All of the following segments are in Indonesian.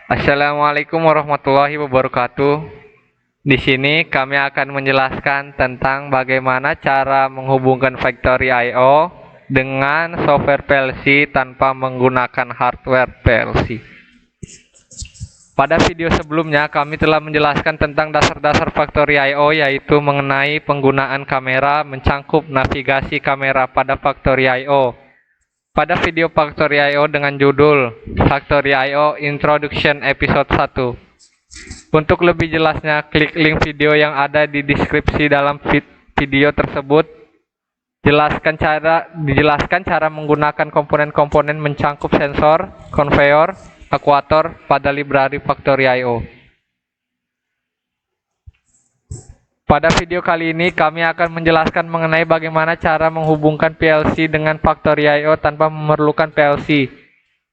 Assalamualaikum warahmatullahi wabarakatuh. Di sini kami akan menjelaskan tentang bagaimana cara menghubungkan Factory I/O dengan software PLC tanpa menggunakan hardware PLC. Pada video sebelumnya kami telah menjelaskan tentang dasar-dasar Factory I/O, yaitu mengenai penggunaan kamera, mencangkup navigasi kamera pada Factory I/O. Pada video Factory I/O dengan judul Factory I/O Introduction Episode 1. Untuk lebih jelasnya, klik link video yang ada di deskripsi dalam video tersebut. Dijelaskan cara menggunakan komponen-komponen mencangkup sensor, konveyor, akuator pada library Factory I/O. Pada video kali ini kami akan menjelaskan mengenai bagaimana cara menghubungkan PLC dengan Factory I/O tanpa memerlukan PLC.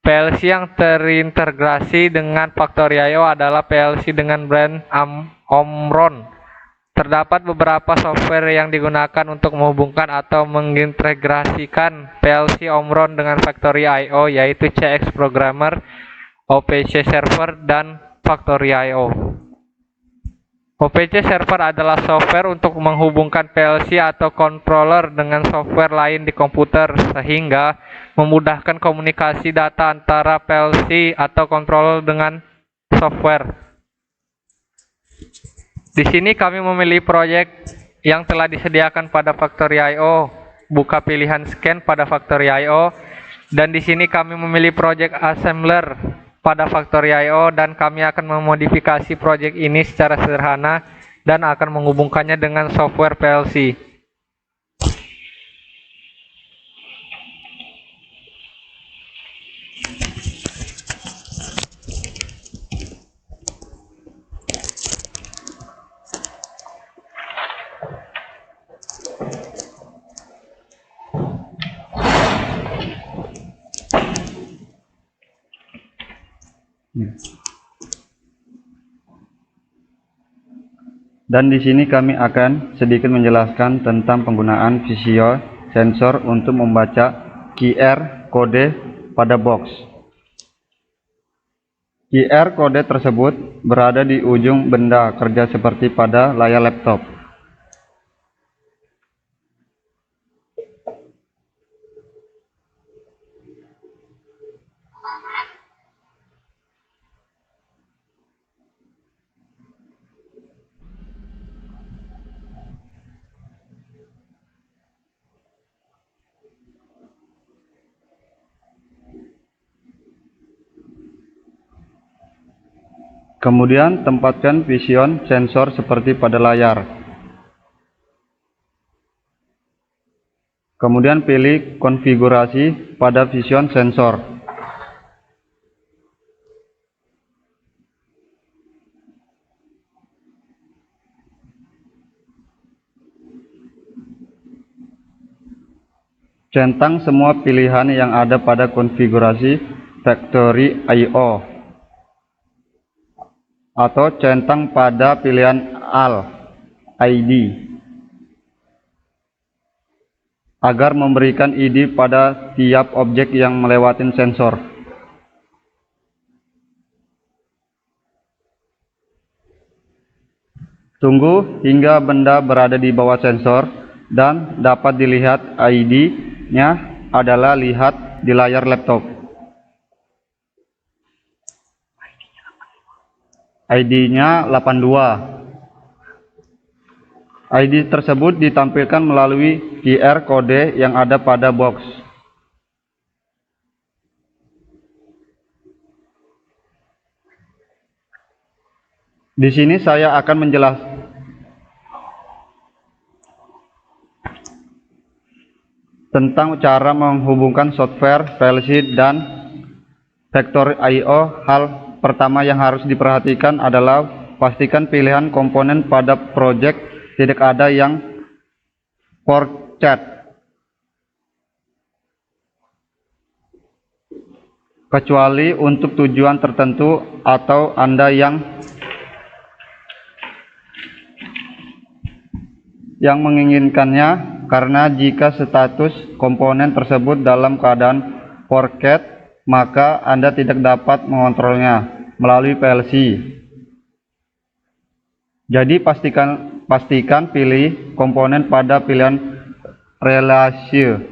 PLC yang terintegrasi dengan Factory I/O adalah PLC dengan brand Omron. Terdapat beberapa software yang digunakan untuk menghubungkan atau mengintegrasikan PLC Omron dengan Factory I/O, yaitu CX Programmer, OPC Server, dan Factory I/O. OPC Server adalah software untuk menghubungkan PLC atau controller dengan software lain di komputer sehingga memudahkan komunikasi data antara PLC atau controller dengan software. Di sini kami memilih proyek yang telah disediakan pada Factory I/O. Buka pilihan scan pada Factory I/O, dan di sini kami memilih proyek assembler pada Factory I/O, dan kami akan memodifikasi proyek ini secara sederhana dan akan menghubungkannya dengan software PLC. Dan di sini kami akan sedikit menjelaskan tentang penggunaan visual sensor untuk membaca QR kode pada box. QR kode tersebut berada di ujung benda kerja seperti pada layar laptop. Kemudian tempatkan vision sensor seperti pada layar. Kemudian pilih konfigurasi pada vision sensor. Centang semua pilihan yang ada pada konfigurasi Factory I/O, atau centang pada pilihan AL ID agar memberikan ID pada tiap objek yang melewati sensor. Tunggu hingga benda berada di bawah sensor dan dapat dilihat ID-nya adalah lihat di layar laptop. ID-nya 82. ID tersebut ditampilkan melalui QR kode yang ada pada box. Di sini saya akan menjelaskan tentang cara menghubungkan software PLC dan Factory I/O. Hal pertama yang harus diperhatikan adalah pastikan pilihan komponen pada project tidak ada yang forcat, kecuali untuk tujuan tertentu atau Anda yang menginginkannya, karena jika status komponen tersebut dalam keadaan forcat, maka Anda tidak dapat mengontrolnya. melalui PLC. Jadi pastikan pilih komponen pada pilihan relasi.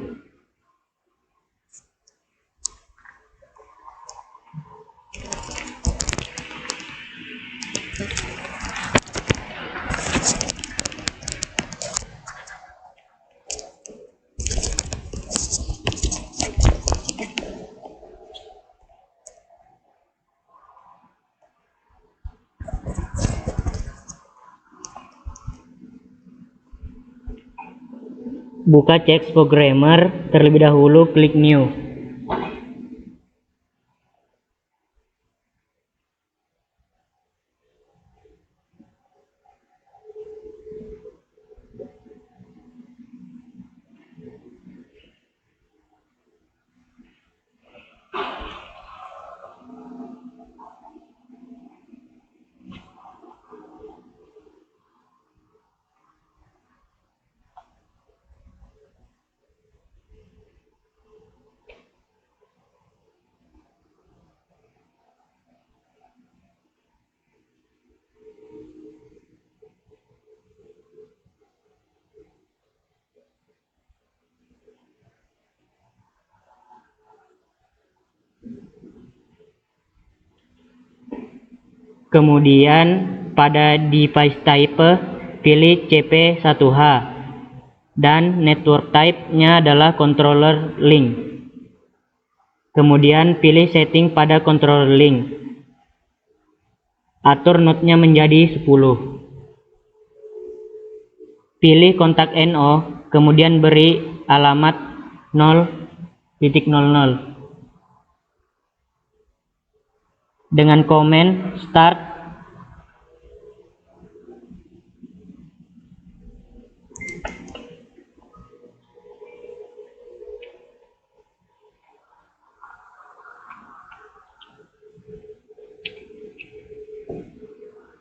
Buka CX Programmer terlebih dahulu, klik New. Kemudian pada device type pilih CP1H dan network type-nya adalah controller link. Kemudian pilih setting pada controller link. Atur node-nya menjadi 10. Pilih kontak NO, kemudian beri alamat 0.00. Dengan komen start,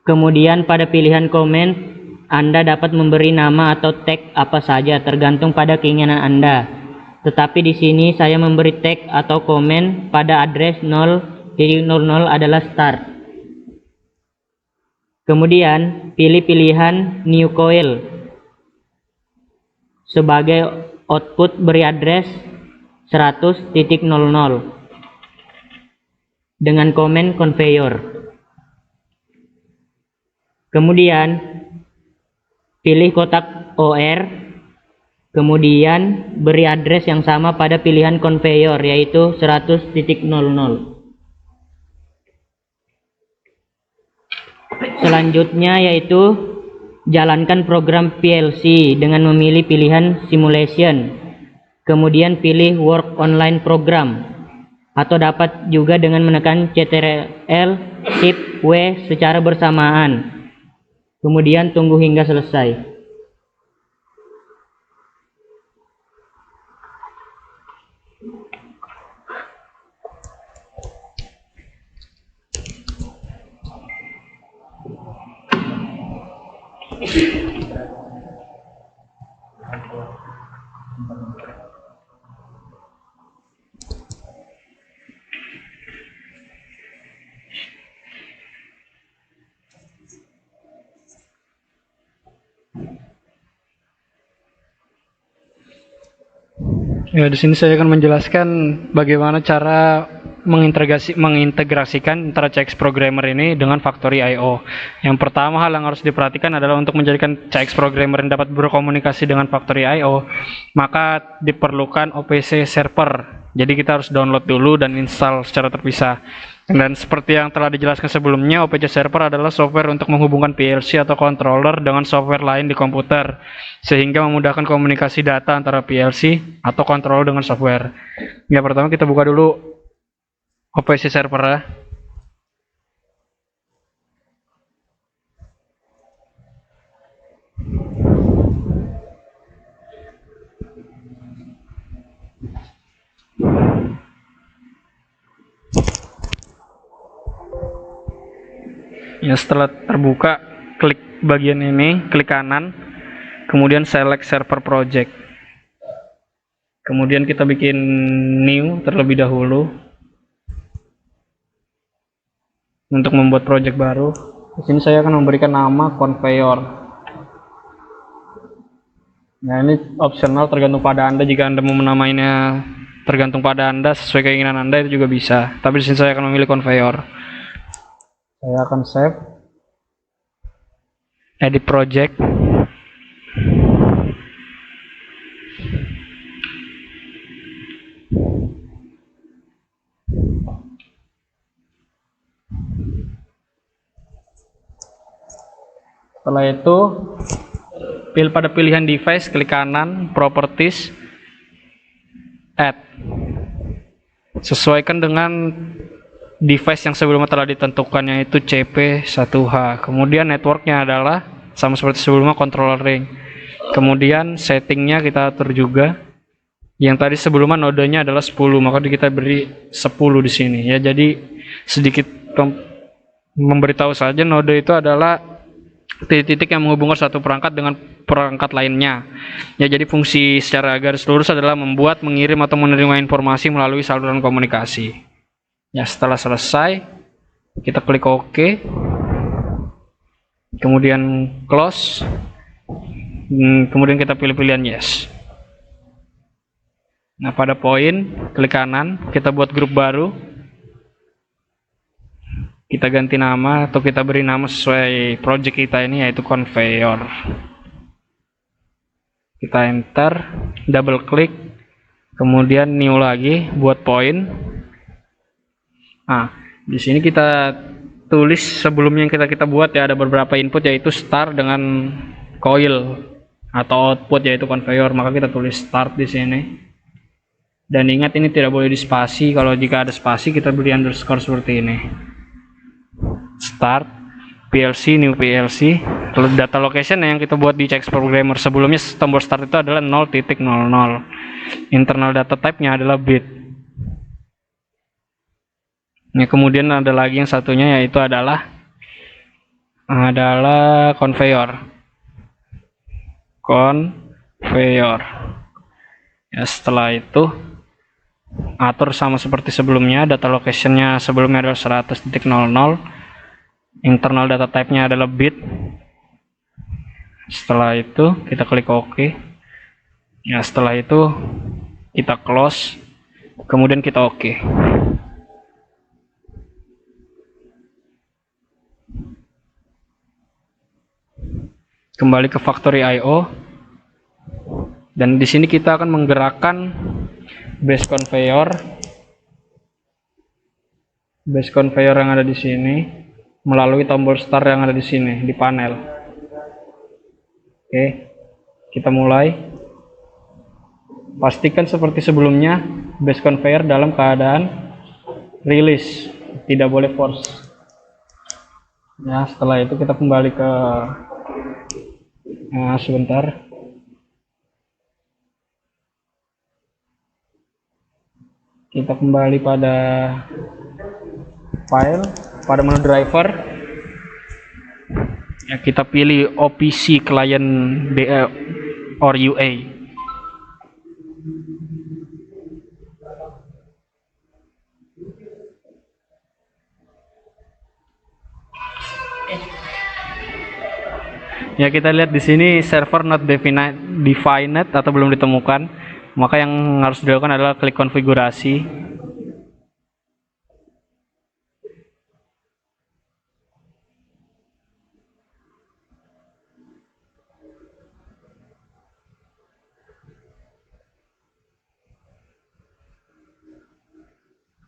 kemudian pada pilihan komen Anda dapat memberi nama atau tag apa saja tergantung pada keinginan Anda. Tetapi di sini saya memberi tag atau komen pada address 0.00 adalah start. Kemudian pilih pilihan new coil. Sebagai output beri address 100.00 dengan komen conveyor. Kemudian pilih kotak OR, kemudian beri address yang sama pada pilihan conveyor yaitu 100.00. Selanjutnya yaitu jalankan program PLC dengan memilih pilihan simulation. Kemudian pilih work online program atau dapat juga dengan menekan Ctrl Shift W secara bersamaan. Kemudian tunggu hingga selesai. Ya, di sini saya akan menjelaskan bagaimana cara mengintegrasikan antara CX Programmer ini dengan Factory I/O. Yang pertama hal yang harus diperhatikan adalah untuk menjadikan CX Programmer yang dapat berkomunikasi dengan Factory I/O, maka diperlukan OPC server. Jadi kita harus download dulu dan install secara terpisah. Dan seperti yang telah dijelaskan sebelumnya, OPC server adalah software untuk menghubungkan PLC atau controller dengan software lain di komputer, sehingga memudahkan komunikasi data antara PLC atau controller dengan software. Yang pertama kita buka dulu OPC server ya. Ya, setelah terbuka, klik bagian ini, klik kanan, kemudian select server project. Kemudian kita bikin new terlebih dahulu. Untuk membuat project baru, di sini saya akan memberikan nama conveyor. Nah, ini opsional tergantung pada Anda. Jika Anda mau menamainya tergantung pada Anda sesuai keinginan Anda itu juga bisa. Tapi di sini saya akan memilih conveyor. Saya akan save, edit project. Setelah itu pada pilihan device, klik kanan, properties, add. Sesuaikan dengan device yang sebelumnya telah ditentukan, yaitu CP1H. Kemudian networknya adalah sama seperti sebelumnya, controller ring. Kemudian settingnya kita atur juga. Yang tadi sebelumnya nodenya adalah 10, maka kita beri 10 di sini ya. Jadi sedikit memberitahu saja, node itu adalah titik-titik yang menghubungkan satu perangkat dengan perangkat lainnya. Ya, jadi fungsi secara garis lurus adalah membuat, mengirim atau menerima informasi melalui saluran komunikasi. Ya, setelah selesai kita klik OK. Kemudian close. Kemudian kita pilih pilihan yes. Nah, pada poin klik kanan, kita buat grup baru. Kita ganti nama atau kita beri nama sesuai project kita ini, yaitu conveyor. Kita enter, double klik, kemudian new lagi buat poin. Nah, di sini kita tulis sebelumnya yang kita buat ya, ada beberapa input yaitu start dengan coil atau output yaitu conveyor, maka kita tulis start di sini. Dan ingat ini tidak boleh dispasi, kalau jika ada spasi kita beri underscore seperti ini. Start PLC, new PLC. Kalau data location yang kita buat di CX Programmer sebelumnya, tombol start itu adalah 0.00. Internal data type-nya adalah bit. Nah, kemudian ada lagi yang satunya yaitu adalah conveyor. Conveyor. Ya, setelah itu atur sama seperti sebelumnya, data location-nya sebelumnya adalah 100.00. Internal data type-nya adalah bit. Setelah itu kita klik OK. Ya, setelah itu kita close. Kemudian kita OK. Kembali ke Factory I/O. Dan di sini kita akan menggerakkan base conveyor yang ada di sini melalui tombol start yang ada di sini di panel. Oke, kita mulai. Pastikan seperti sebelumnya, base conveyor dalam keadaan release, tidak boleh force. Ya, setelah itu kita kembali ke sebentar. Kita kembali pada file, pada menu driver. Ya, kita pilih OPC client or UA. Ya, kita lihat di sini server not defined atau belum ditemukan. Maka yang harus dilakukan adalah klik konfigurasi.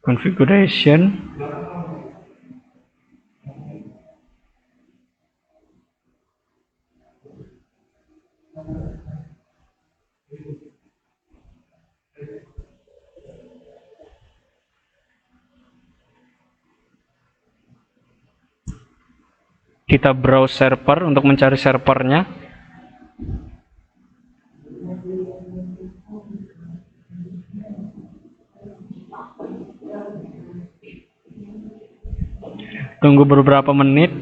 Configuration. Kita browse server untuk mencari servernya. Tunggu beberapa menit.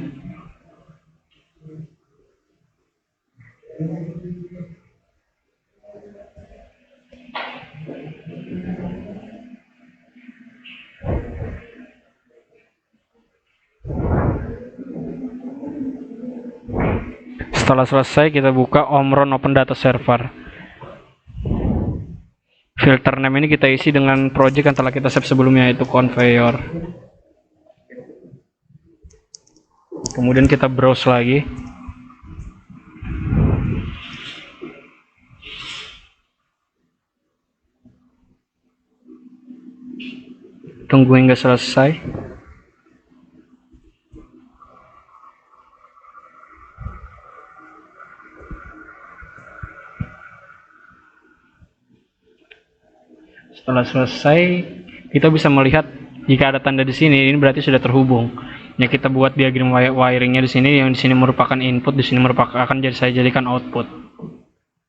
Setelah selesai, kita buka Omron Open Data Server. Filter name ini kita isi dengan project yang telah kita save sebelumnya, yaitu conveyor. Kemudian kita browse lagi. Tunggu hingga selesai. Setelah selesai, kita bisa melihat jika ada tanda di sini, ini berarti sudah terhubung. Ya, kita buat diagram wiringnya di sini, yang di sini merupakan input, di sini merupakan saya jadikan output.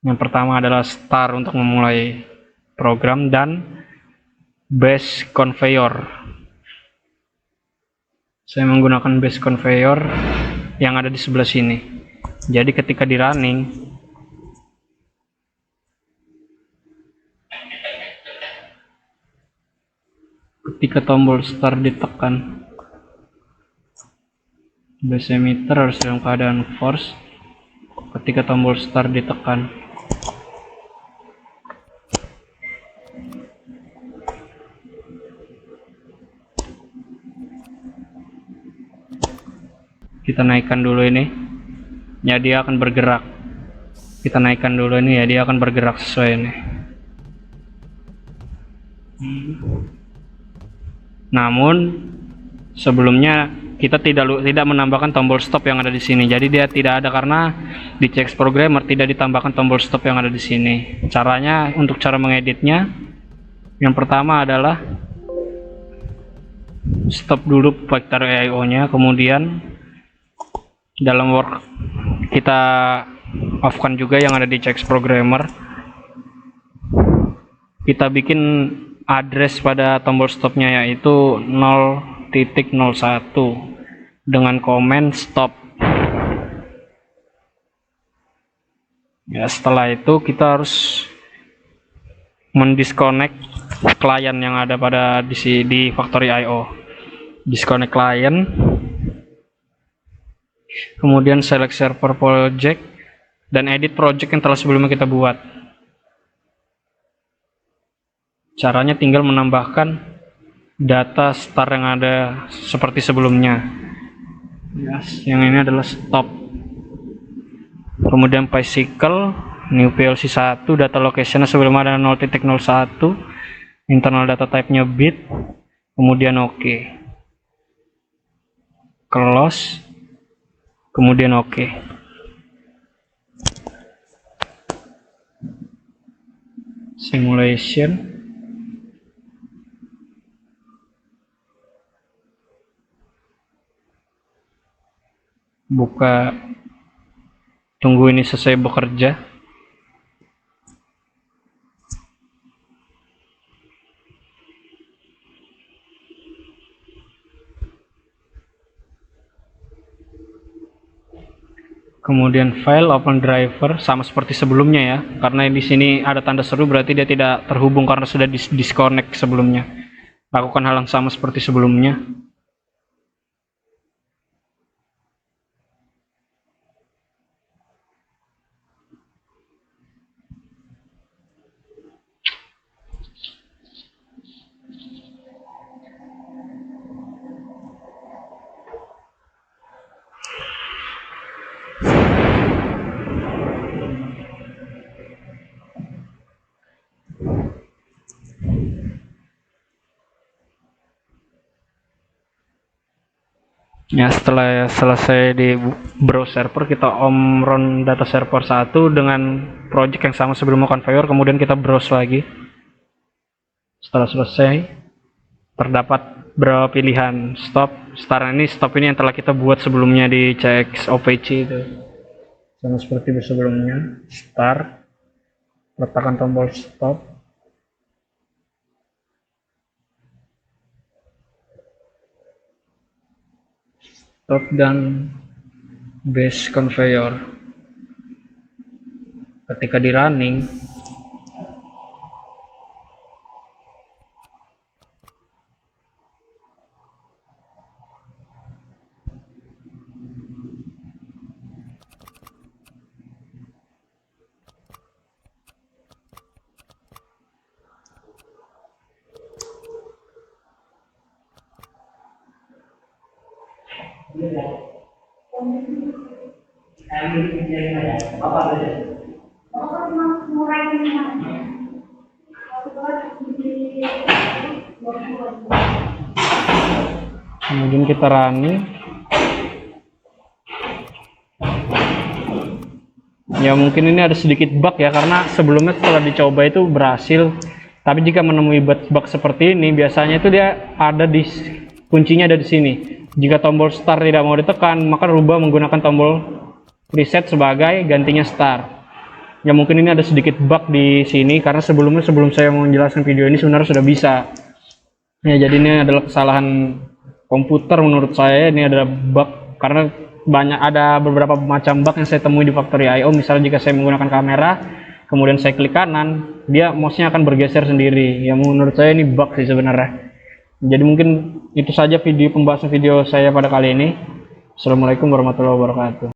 Yang pertama adalah start untuk memulai program dan base conveyor. Saya menggunakan base conveyor yang ada di sebelah sini. Jadi ketika di running, ketika tombol start ditekan, base emitter harus dalam keadaan force. Ketika tombol start ditekan, kita naikkan dulu ini, ya dia akan bergerak. Kita naikkan dulu ini, ya dia akan bergerak sesuai ini. Namun sebelumnya kita tidak menambahkan tombol stop yang ada di sini. Jadi dia tidak ada karena di CX Programmer tidak ditambahkan tombol stop yang ada di sini. Caranya, untuk cara mengeditnya, yang pertama adalah stop dulu factory IO-nya, kemudian dalam work kita off-kan juga yang ada di CX Programmer. Kita bikin address pada tombol stopnya, yaitu 0.01 dengan komen stop. Ya, setelah itu kita harus mendisconnect klien yang ada pada di factory IO. Disconnect client, kemudian select server project, dan edit project yang telah sebelumnya kita buat. Caranya tinggal menambahkan data start yang ada seperti sebelumnya. Yes, yang ini adalah stop. Kemudian bicycle, new PLC 1, data location sebelumnya ada 0.01, internal data type-nya bit, kemudian OK. Close, kemudian OK. Simulation. Buka, tunggu ini selesai bekerja. Kemudian file open driver, sama seperti sebelumnya ya, karena di sini ada tanda seru berarti dia tidak terhubung karena sudah disconnect sebelumnya. Lakukan hal yang sama seperti sebelumnya. Ya, setelah selesai di browse server, kita omron data server 1 dengan project yang sama sebelum conveyor, kemudian kita browse lagi. Setelah selesai, terdapat beberapa pilihan stop, start ini, stop ini yang telah kita buat sebelumnya di CX OPC itu. Sama seperti sebelumnya, start, letakkan tombol stop. Stop dan base conveyor. Ketika di running, Kemudian kita running. Ya mungkin ini ada sedikit bug ya, karena sebelumnya setelah dicoba itu berhasil. Tapi jika menemui bug seperti ini, biasanya itu dia ada di kuncinya ada di sini. Jika tombol start tidak mau ditekan, maka rubah menggunakan tombol reset sebagai gantinya start. Ya mungkin ini ada sedikit bug di sini, karena sebelum saya mau menjelaskan video ini sebenarnya sudah bisa. Ya jadi ini adalah kesalahan komputer menurut saya. Ini adalah bug karena ada beberapa macam bug yang saya temui di Factory.io. Misalnya jika saya menggunakan kamera, kemudian saya klik kanan, dia mouse-nya akan bergeser sendiri. Ya menurut saya ini bug sih sebenarnya. Jadi mungkin itu saja pembahasan video saya pada kali ini. Assalamualaikum warahmatullahi wabarakatuh.